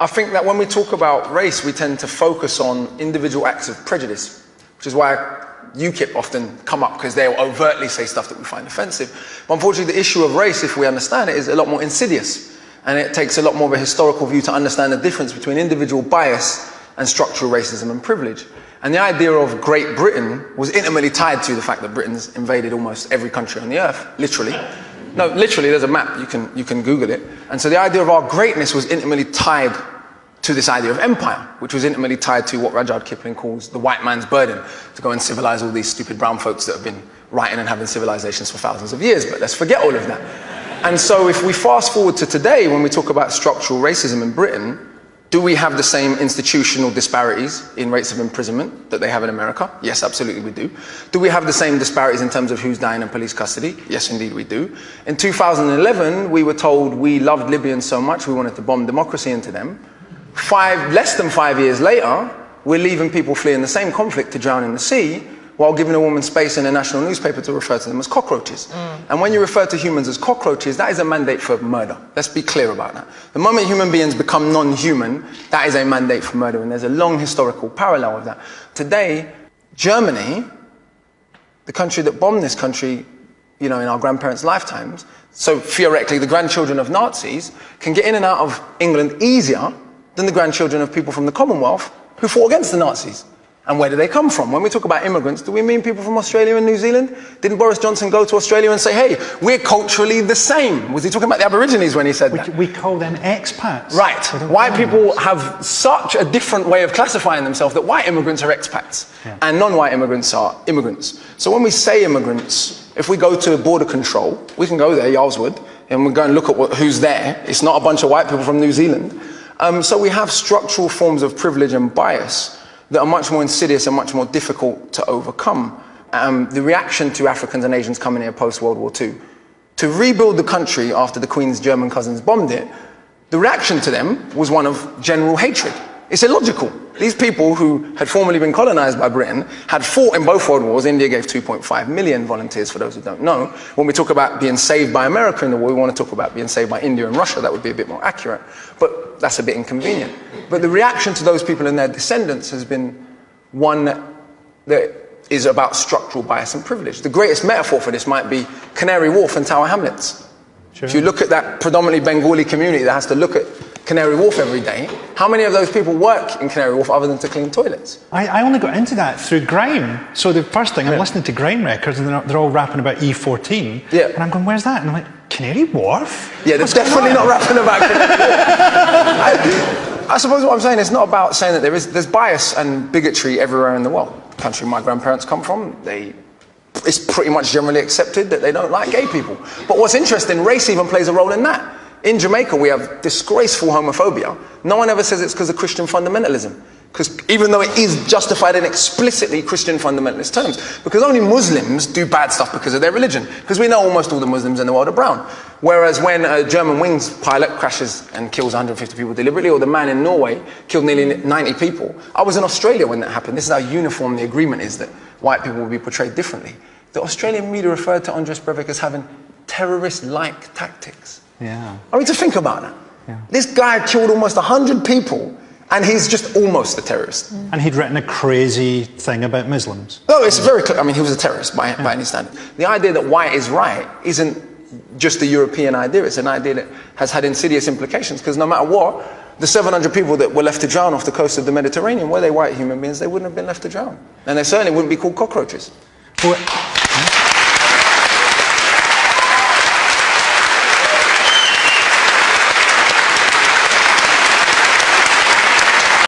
I think that when we talk about race, we tend to focus on individual acts of prejudice, which is why UKIP often come up, because they'll overtly say stuff that we find offensive. But unfortunately, the issue of race, if we understand it, is a lot more insidious. And it takes a lot more of a historical view to understand the difference between individual bias and structural racism and privilege. And the idea of Great Britain was intimately tied to the fact that Britain's invaded almost every country on the earth, literally. No, literally, there's a map, you can Google it. And so the idea of our greatness was intimately tied to this idea of empire, which was intimately tied to what Rudyard Kipling calls the white man's burden, to go and civilize all these stupid brown folks that have been writing and having civilizations for thousands of years. But let's forget all of that. And so if we fast forward to today, when we talk about structural racism in Britain, do we have the same institutional disparities in rates of imprisonment that they have in America? Yes, absolutely we do. Do we have the same disparities in terms of who's dying in police custody? Yes, indeed we do. In 2011, we were told we loved Libyans so much we wanted to bomb democracy into them. Less than 5 years later, we're leaving people fleeing the same conflict to drown in the sea, while giving a woman space in a national newspaper to refer to them as cockroaches. And when you refer to humans as cockroaches, that is a mandate for murder. Let's be clear about that. The moment human beings become non-human, that is a mandate for murder, and there's a long historical parallel of that. Today, Germany, the country that bombed this country, in our grandparents' lifetimes, so theoretically the grandchildren of Nazis can get in and out of England easier than the grandchildren of people from the Commonwealth who fought against the Nazis. And where do they come from? When we talk about immigrants, do we mean people from Australia and New Zealand? Didn't Boris Johnson go to Australia and say, hey, we're culturally the same? Was he talking about the Aborigines when he said that? We call them expats. Right. White people have such a different way of classifying themselves that white immigrants are expats and non-white immigrants are immigrants. So when we say immigrants, if we go to border control, we can go there, Yarlswood, and we go and look at who's there. It's not a bunch of white people from New Zealand. So we have structural forms of privilege and bias that are much more insidious and much more difficult to overcome. The reaction to Africans and Asians coming here post-World War II, to rebuild the country after the Queen's German cousins bombed it, the reaction to them was one of general hatred. It's illogical. These people who had formerly been colonized by Britain had fought in both world wars. India gave 2.5 million volunteers, for those who don't know. When we talk about being saved by America in the war, we want to talk about being saved by India and Russia. That would be a bit more accurate. But that's a bit inconvenient. But the reaction to those people and their descendants has been one that is about structural bias and privilege. The greatest metaphor for this might be Canary Wharf and Tower Hamlets. Sure. If you look at that predominantly Bengali community that has to look at Canary Wharf every day, how many of those people work in Canary Wharf other than to clean toilets? I only got into that through grime. So the first thing, I'm listening to grime records and they're all rapping about E14. Yeah. And I'm going, where's that? And I'm like, Canary Wharf? Yeah, they're definitely not rapping about Canary Wharf. I suppose what I'm saying is not about saying that there's bias and bigotry everywhere in the world. The country my grandparents come from, it's pretty much generally accepted that they don't like gay people. But what's interesting, race even plays a role in that. In Jamaica, we have disgraceful homophobia. No one ever says it's because of Christian fundamentalism. Because even though it is justified in explicitly Christian fundamentalist terms, because only Muslims do bad stuff because of their religion. Because we know almost all the Muslims in the world are brown. Whereas when a German wings pilot crashes and kills 150 people deliberately, or the man in Norway killed nearly 90 people. I was in Australia when that happened. This is how uniform the agreement is that white people will be portrayed differently. The Australian media referred to Andres Breivik as having terrorist-like tactics. Yeah. I mean, to think about that. Yeah. This guy killed almost 100 people, and he's just almost a terrorist. And he'd written a crazy thing about Muslims. No, it's very clear. I mean, he was a terrorist by any standard. The idea that white is right isn't just a European idea. It's an idea that has had insidious implications, because no matter what, the 700 people that were left to drown off the coast of the Mediterranean, were they white human beings, they wouldn't have been left to drown. And they certainly wouldn't be called cockroaches. Well,